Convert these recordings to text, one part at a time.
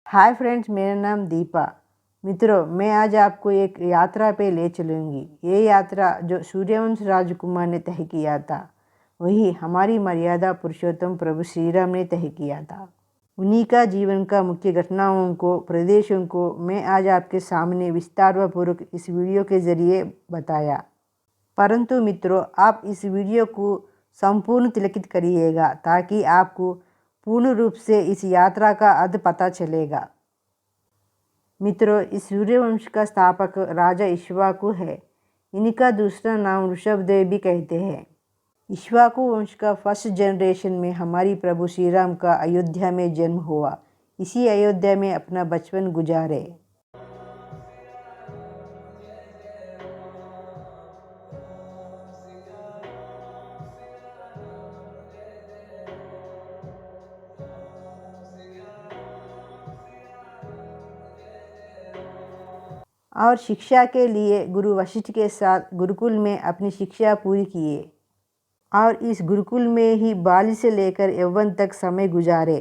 Hi friends, मेरा नाम दीपा। मित्रों, मैं आज आपको एक यात्रा पे ले चलूँगी। ये यात्रा जो सूर्यवंश राजकुमार ने तय किया था, वही हमारी मर्यादा पुरुषोत्तम प्रभु श्री राम ने तय किया था। उन्हीं का जीवन का मुख्य घटनाओं को, प्रदेशों को मैं आज आपके सामने विस्तारपूर्वक इस वीडियो के ज़रिए बताया। परंतु मित्रों, आप इस वीडियो को संपूर्ण तिलकित करिएगा ताकि आपको पूर्ण रूप से इस यात्रा का अर्थ पता चलेगा। मित्रों, इस सूर्यवंश का स्थापक राजा इक्ष्वाकु है। इनका दूसरा नाम ऋषभदेव भी कहते हैं। इक्ष्वाकु वंश का फर्स्ट जनरेशन में हमारी प्रभु श्री राम का अयोध्या में जन्म हुआ। इसी अयोध्या में अपना बचपन गुजारे। और शिक्षा के लिए गुरु वशिष्ठ के साथ गुरुकुल में अपनी शिक्षा पूरी किए और इस गुरुकुल में ही बाल्य से लेकर यौवन तक समय गुजारे।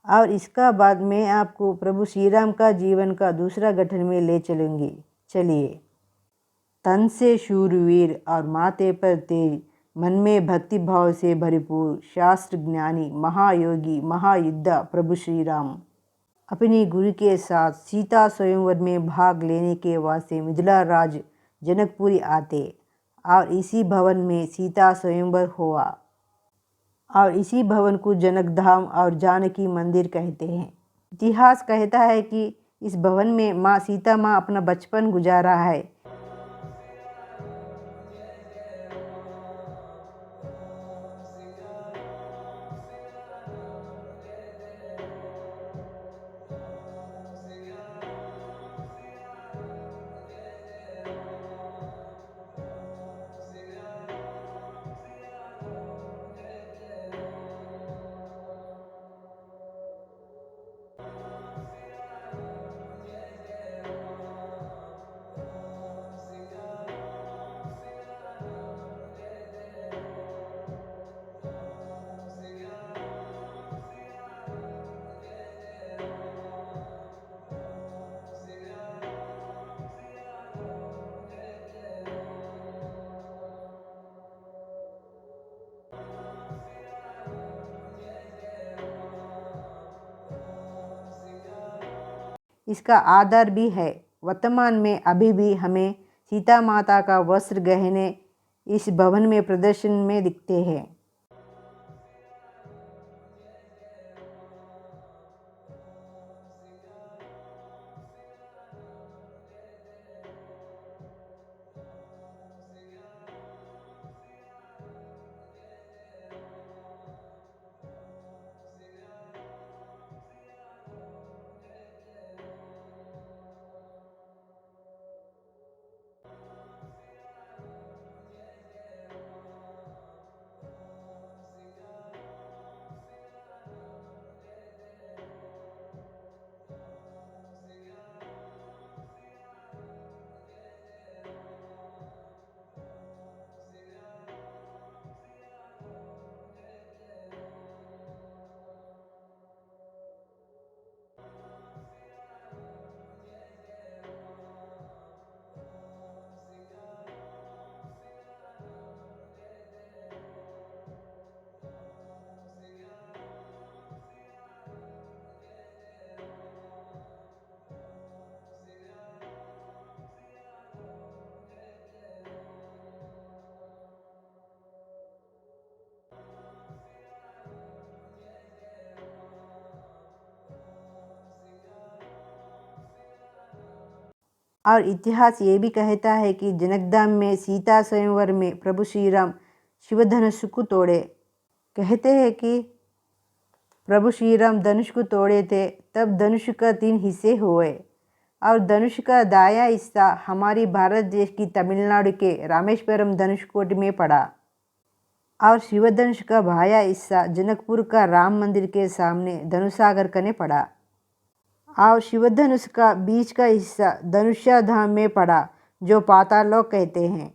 और इसका बाद मैं आपको प्रभु श्री राम का जीवन का दूसरा गठन में ले चलूँगी। चलिए। तन से शूरवीर और माथे पर तेज, मन में भक्ति भाव से भरपूर, शास्त्र ज्ञानी, महायोगी, महायुद्धा प्रभु श्री राम अपनी गुरु के साथ सीता स्वयंवर में भाग लेने के वास्ते मिथिला राज जनकपुरी आते और इसी भवन में सीता स्वयंवर हुआ। और इसी भवन को जनकधाम और जानकी मंदिर कहते हैं। इतिहास कहता है कि इस भवन में माँ सीता माँ अपना बचपन गुजारा है। इसका आधार भी है। वर्तमान में अभी भी हमें सीता माता का वस्त्र गहने इस भवन में प्रदर्शन में दिखते हैं। और इतिहास ये भी कहता है कि जनकधाम में सीता स्वयंवर में प्रभु श्री राम शिवधनुष को तोड़े। कहते हैं कि प्रभु श्री राम धनुष को तोड़े थे, तब धनुष का 3 हिस्से हुए और धनुष का दायां हिस्सा हमारी भारत देश की तमिलनाडु के रामेश्वरम धनुषकोट में पड़ा और शिवधनुष का बायां हिस्सा जनकपुर का राम मंदिर के सामने धनुषागर कने पड़ा और शिवधनुष का बीच का हिस्सा धनुषा धाम में पड़ा, जो पाताललोक कहते हैं।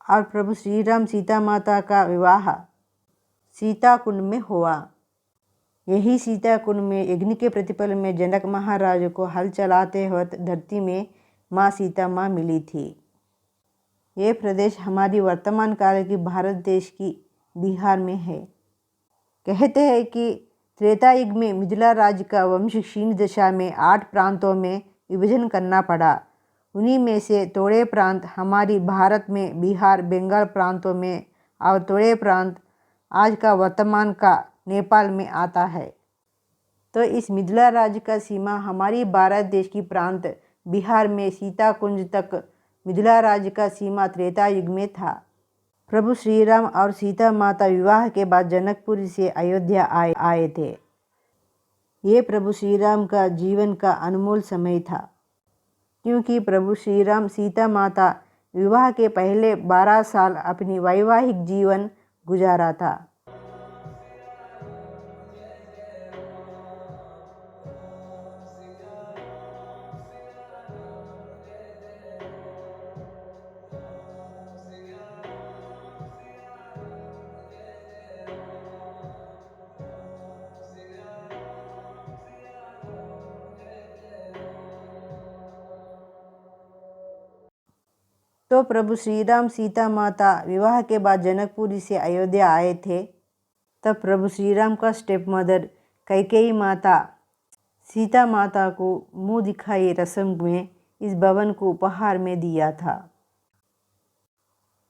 और प्रभु श्री राम सीता माता का विवाह सीता कुंड में हुआ। यही सीता कुंड में यज्ञ के प्रतिफल में जनक महाराज को हल चलाते वक्त धरती में माँ सीता माँ मिली थी। ये प्रदेश हमारी वर्तमान काल की भारत देश की बिहार में है। कहते हैं कि त्रेता युग में मिथिला राज्य का वंश क्षीण दशा में 8 प्रांतों में विभाजन करना पड़ा। उन्हीं में से थोड़े प्रांत हमारी भारत में बिहार बंगाल प्रांतों में और थोड़े प्रांत आज का वर्तमान का नेपाल में आता है। तो इस मिथिला राज्य का सीमा हमारी भारत देश की प्रांत बिहार में सीता कुंज तक मिथिला राज्य का सीमा त्रेता युग में था। प्रभु श्री राम और सीता माता विवाह के बाद जनकपुर से अयोध्या आए थे। ये प्रभु श्री राम का जीवन का अनमोल समय था, क्योंकि प्रभु श्री राम सीता माता विवाह के पहले 12 साल अपनी वैवाहिक जीवन गुजारा था। तो प्रभु श्री राम सीता माता विवाह के बाद जनकपुरी से अयोध्या आए थे। तब प्रभु श्री राम का स्टेप मदर कैकेयी माता सीता माता को मुँह दिखाई रस्म में इस भवन को उपहार में दिया था।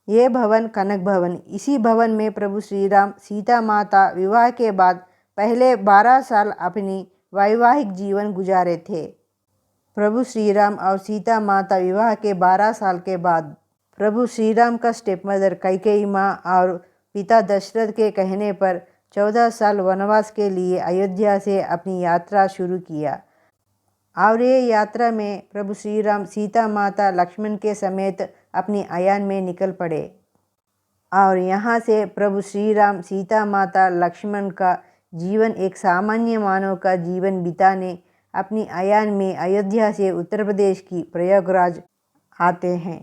ये भवन कनक भवन। इसी भवन में प्रभु श्री राम सीता माता विवाह के बाद पहले 12 साल अपनी वैवाहिक जीवन गुजारे थे। प्रभु श्री राम और सीता माता विवाह के 12 साल के बाद प्रभु श्री राम का स्टेप मदर कैकेयी माँ और पिता दशरथ के कहने पर 14 साल वनवास के लिए अयोध्या से अपनी यात्रा शुरू किया। और ये यात्रा में प्रभु श्री राम सीता माता लक्ष्मण के समेत अपनी अयान में निकल पड़े। और यहाँ से प्रभु श्री राम सीता माता लक्ष्मण का जीवन एक सामान्य मानव का जीवन बिताने अपनी अयान में अयोध्या से उत्तर प्रदेश की प्रयागराज आते हैं।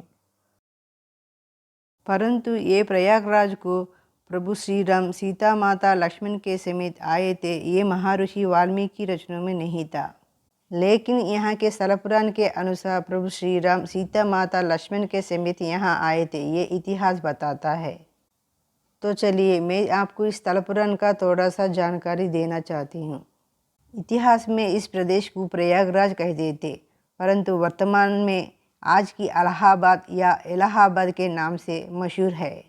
परंतु ये प्रयागराज को प्रभु श्री राम सीता माता लक्ष्मण के समेत आए थे, ये महर्षि वाल्मीकि रचनों में नहीं था। लेकिन यहाँ के स्थल पुराण के अनुसार प्रभु श्री राम सीता माता लक्ष्मण के समेत यहाँ आए थे, ये इतिहास बताता है। तो चलिए मैं आपको इस स्थल पुराण का थोड़ा सा जानकारी देना चाहती हूँ। इतिहास में इस प्रदेश को प्रयागराज कहते थे, परंतु वर्तमान में आज की इलाहाबाद या इलाहाबाद के नाम से मशहूर है।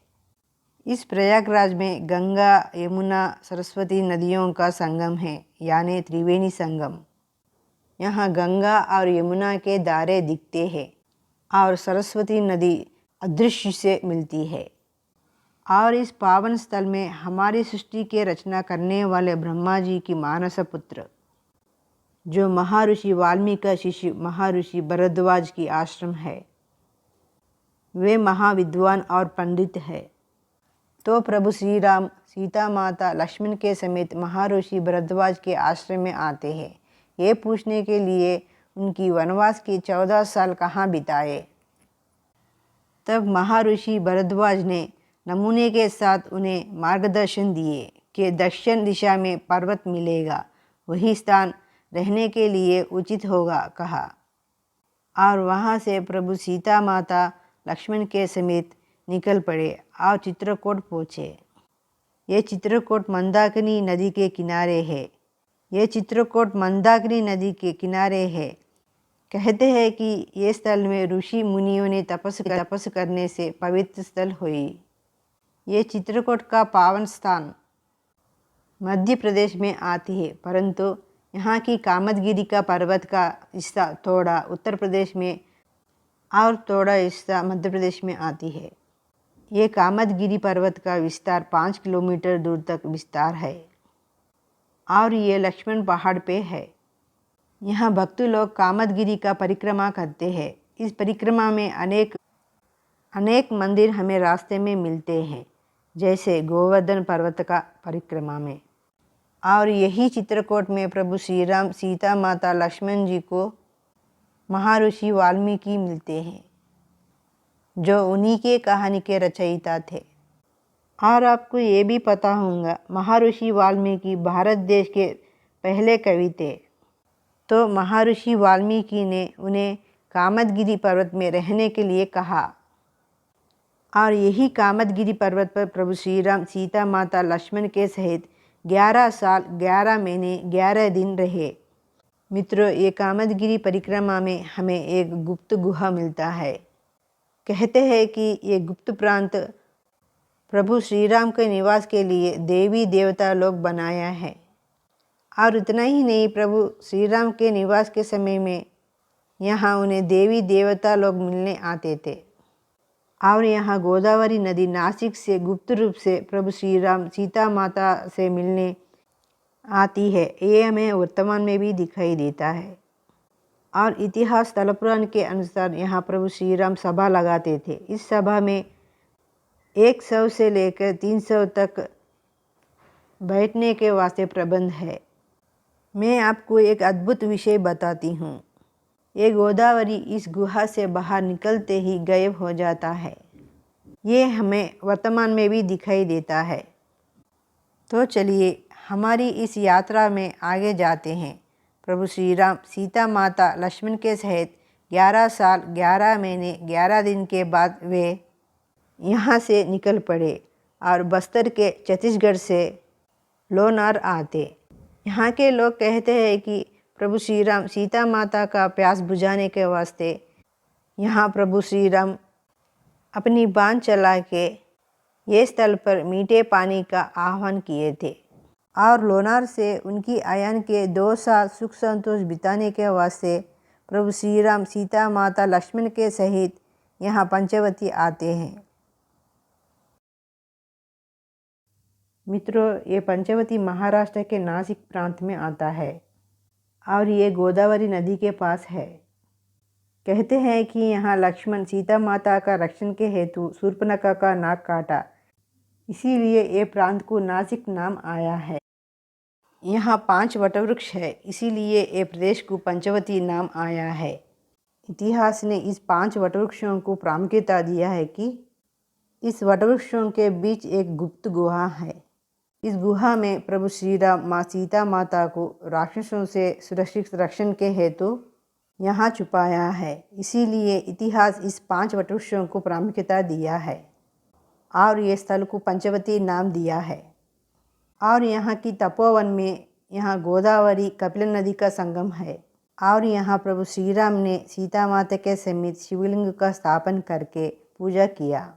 इस प्रयागराज में गंगा यमुना सरस्वती नदियों का संगम है, यानी त्रिवेणी संगम। यहाँ गंगा और यमुना के धारे दिखते हैं और सरस्वती नदी अदृश्य से मिलती है। और इस पावन स्थल में हमारी सृष्टि के रचना करने वाले ब्रह्मा जी की मानस पुत्र जो महर्षि वाल्मीकि का शिष्य महर्षि भरद्वाज की आश्रम है, वे महाविद्वान और पंडित है। तो प्रभु श्री राम सीता माता लक्ष्मण के समेत महर्षि भरद्वाज के आश्रम में आते हैं, ये पूछने के लिए उनकी वनवास के 14 साल कहाँ बिताए। तब महर्षि भरद्वाज ने नमूने के साथ उन्हें मार्गदर्शन दिए कि दक्षिण दिशा में पर्वत मिलेगा, वही स्थान रहने के लिए उचित होगा कहा। और वहाँ से प्रभु सीता माता लक्ष्मण के समेत निकल पड़े और चित्रकूट पहुँचे। ये चित्रकूट मंदाकिनी नदी के किनारे है। ये चित्रकूट मंदाकिनी नदी के किनारे है। कहते हैं कि ये स्थल में ऋषि मुनियों ने तपस करने से पवित्र स्थल हुई। ये चित्रकूट का पावन स्थान मध्य प्रदेश में आती है, परंतु यहाँ की कामदगिरी का पर्वत का हिस्सा थोड़ा उत्तर प्रदेश में और थोड़ा हिस्सा मध्य प्रदेश में आती है। ये कामदगिरी पर्वत का विस्तार 5 किलोमीटर दूर तक विस्तार है और ये लक्ष्मण पहाड़ पे है। यहाँ भक्त लोग कामदगिरी का परिक्रमा करते हैं। इस परिक्रमा में अनेक मंदिर हमें रास्ते में मिलते हैं, जैसे गोवर्धन पर्वत का परिक्रमा में। और यही चित्रकूट में प्रभु श्री राम सीता माता लक्ष्मण जी को महर्षि वाल्मीकि मिलते हैं। जो उन्हीं के कहानी के रचयिता थे। और आपको ये भी पता होगा, महर्षि वाल्मीकि भारत देश के पहले कवि थे। तो महर्षि वाल्मीकि ने उन्हें कामदगिरि पर्वत में रहने के लिए कहा, और यही कामदगिरि पर्वत पर प्रभु श्री राम सीता माता लक्ष्मण के सहित 11 साल 11 महीने 11 दिन रहे। मित्रों, ये कामदगिरि परिक्रमा में हमें एक गुप्त गुहा मिलता है। कहते हैं कि ये गुप्त प्रांत प्रभु श्री राम के निवास के लिए देवी देवता लोग बनाया है। और इतना ही नहीं, प्रभु श्री राम के निवास के समय में यहाँ उन्हें देवी देवता लोग मिलने आते थे। और यहाँ गोदावरी नदी नासिक से गुप्त रूप से प्रभु श्री राम सीता माता से मिलने आती है। ये हमें वर्तमान में भी दिखाई देता है। और इतिहास स्थल पुराण के अनुसार यहाँ प्रभु श्री राम सभा लगाते थे। इस सभा में 100 से लेकर 300 तक बैठने के वास्ते प्रबंध है। मैं आपको एक अद्भुत विषय बताती हूँ। ये गोदावरी इस गुहा से बाहर निकलते ही गायब हो जाता है। ये हमें वर्तमान में भी दिखाई देता है। तो चलिए हमारी इस यात्रा में आगे जाते हैं। प्रभु श्री राम सीता माता लक्ष्मण के सहित 11 साल 11 महीने 11 दिन के बाद वे यहाँ से निकल पड़े और बस्तर के छत्तीसगढ़ से लोनार आते। यहाँ के लोग कहते हैं कि प्रभु श्री राम सीता माता का प्यास बुझाने के वास्ते यहाँ प्रभु श्री राम अपनी बाण चला के ये स्थल पर मीठे पानी का आह्वान किए थे। और लोनार से उनकी आयन के 2 साल सुख संतोष बिताने के वास्ते प्रभु श्री राम सीता माता लक्ष्मण के सहित यहाँ पंचवटी आते हैं। मित्रों, ये पंचवटी महाराष्ट्र के नासिक प्रांत में आता है और ये गोदावरी नदी के पास है। कहते हैं कि यहाँ लक्ष्मण सीता माता का रक्षण के हेतु शूर्पणखा का नाक काटा, इसीलिए ये प्रांत को नासिक नाम आया है। यहाँ 5 वटवृक्ष है, इसीलिए ये प्रदेश को पंचवटी नाम आया है। इतिहास ने इस 5 वटवृक्षों को प्रामुख्यता दिया है कि इस वटवृक्षों के बीच एक गुप्त गुहा है। इस गुहा में प्रभु श्री राम माँ सीता माता को राक्षसों से सुरक्षित रक्षण के हेतु यहाँ छुपाया है। इसीलिए इतिहास इस 5 वटवृक्षों को प्रामुख्यता दिया है और ये स्थल को पंचवटी नाम दिया है। और यहाँ की तपोवन में यहाँ गोदावरी कपिल नदी का संगम है। और यहाँ प्रभु श्री राम ने सीता माता के समेत शिवलिंग का स्थापन करके पूजा किया।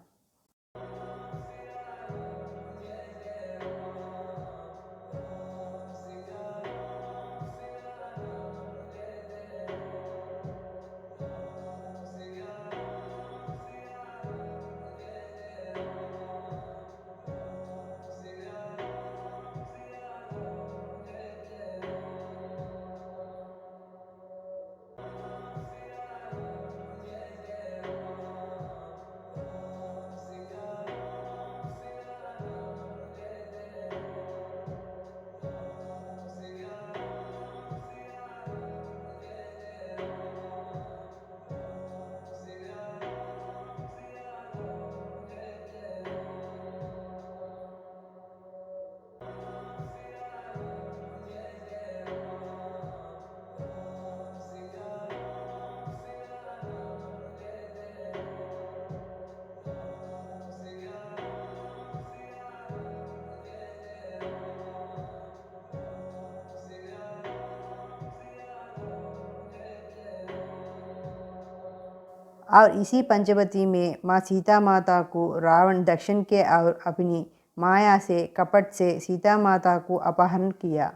और इसी पंचवटी में माँ सीता माता को रावण दक्षिण के और अपनी माया से कपट से सीता माता को अपहरण किया।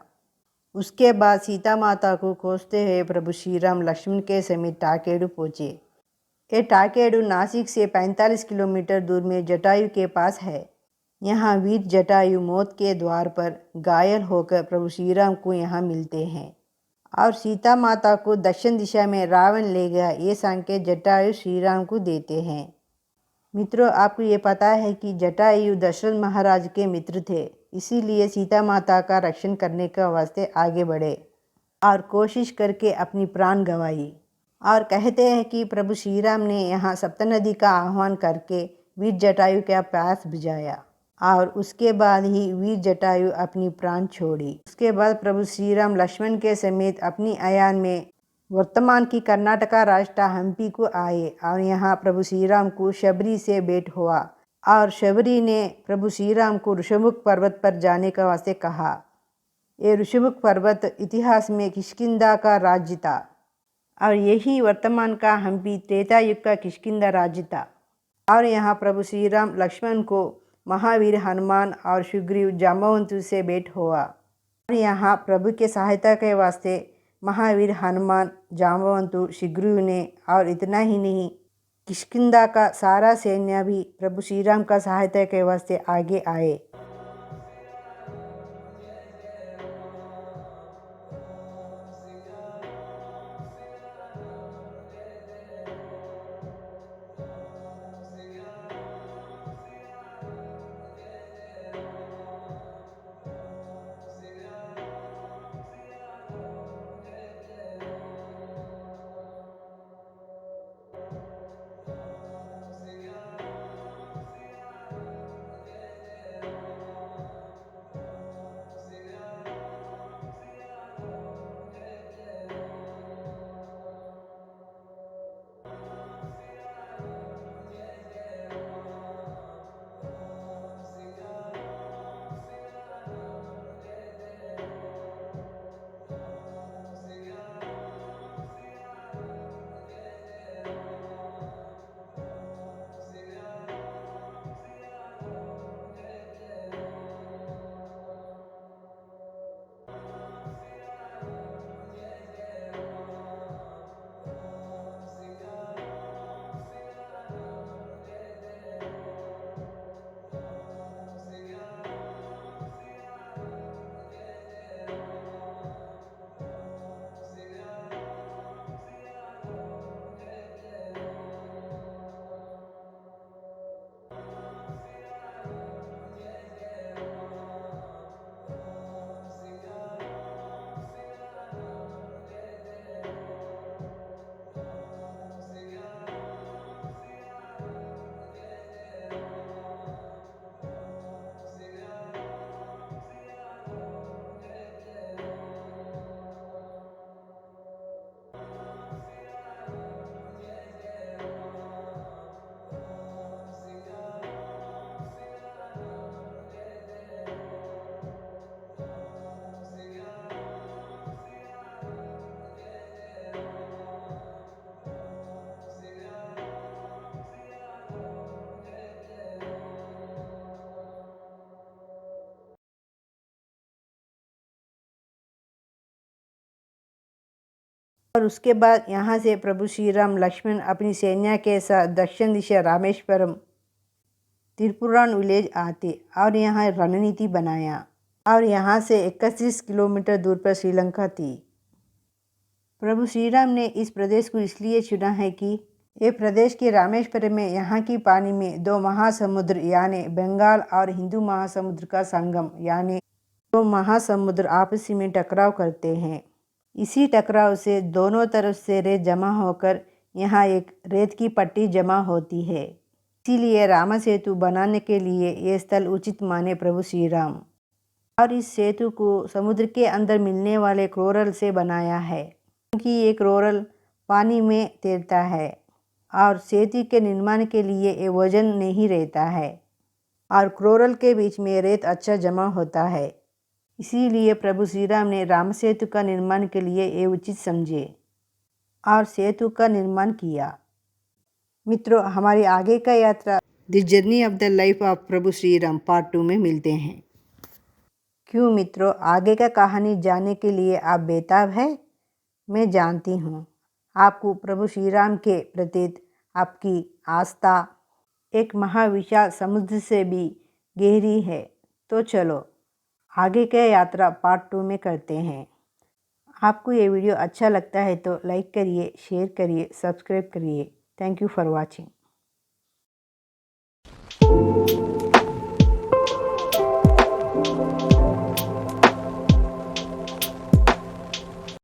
उसके बाद सीता माता को खोजते हुए प्रभु श्री राम लक्ष्मण के समीप टाकेडू पहुँचे। ये टाकेडू नासिक से 45 किलोमीटर दूर में जटायु के पास है। यहाँ वीर जटायु मौत के द्वार पर घायल होकर प्रभु श्री राम को यहाँ मिलते हैं और सीता माता को दक्षिण दिशा में रावण ले गया, ये संकेत जटायु श्री राम को देते हैं। मित्रों, आपको ये पता है कि जटायु दशरथ महाराज के मित्र थे, इसीलिए सीता माता का रक्षण करने के वास्ते आगे बढ़े और कोशिश करके अपनी प्राण गंवाई। और कहते हैं कि प्रभु श्री राम ने यहाँ सप्तनदी का आह्वान करके वीर जटायु का प्यास बुझाया और उसके बाद ही वीर जटायु अपनी प्राण छोड़ी। उसके बाद प्रभु श्री राम लक्ष्मण के समेत अपनी अयान में वर्तमान की कर्नाटका राष्ट्र हम्पी को आए और यहाँ प्रभु श्री राम को शबरी से भेंट हुआ और शबरी ने प्रभु श्री राम को ऋषमुख पर्वत पर जाने का वास्ते कहा। ये ऋषमुख पर्वत इतिहास में किष्किंधा का राज्य था और यही वर्तमान का हम्पी त्रेता युग का किष्किंधा राज्य था। और यहाँ प्रभु श्री राम लक्ष्मण को महावीर हनुमान और सुग्रीव जाम्बवंतु से भेंट हुआ और यहाँ प्रभु के सहायता के वास्ते महावीर हनुमान जाम्बवंतु सुग्रीव ने और इतना ही नहीं किष्किंधा का सारा सैन्य भी प्रभु श्री राम का सहायता के वास्ते आगे आए। और उसके बाद यहाँ से प्रभु श्री राम लक्ष्मण अपनी सैन्य के साथ दक्षिण दिशा रामेश्वरम त्रिपुरान विलेज आते और यहाँ रणनीति बनाया और यहाँ से 31 किलोमीटर दूर पर श्रीलंका थी। प्रभु श्री राम ने इस प्रदेश को इसलिए चुना है कि ये प्रदेश के रामेश्वरम में यहाँ की पानी में दो महासमुद्र यानी बंगाल और हिंदू महासमुद्र का संगम यानी दो महासमुद्र आपस में टकराव करते हैं। इसी टकराव से दोनों तरफ से रेत जमा होकर यहाँ एक रेत की पट्टी जमा होती है। इसीलिए राम सेतु बनाने के लिए ये स्थल उचित माने प्रभु श्री राम। और इस सेतु को समुद्र के अंदर मिलने वाले कोरल से बनाया है क्योंकि ये कोरल पानी में तैरता है और सेतु के निर्माण के लिए ये वजन नहीं रहता है और कोरल के बीच में रेत अच्छा जमा होता है। इसीलिए प्रभु श्री राम ने राम सेतु का निर्माण के लिए ये उचित समझे और सेतु का निर्माण किया। मित्रों, हमारी आगे का यात्रा the journey of the life of Prabhu Shri Ram part 2 में मिलते हैं। क्यों मित्रों, आगे का कहानी जानने के लिए आप बेताब है? मैं जानती हूँ आपको प्रभु श्री राम के प्रति आपकी आस्था एक महाविशाल समुद्र से भी गहरी है। तो चलो आगे का यात्रा पार्ट 2 में करते हैं। आपको ये वीडियो अच्छा लगता है तो लाइक करिए, शेयर करिए, सब्सक्राइब करिए। Thank you for watching.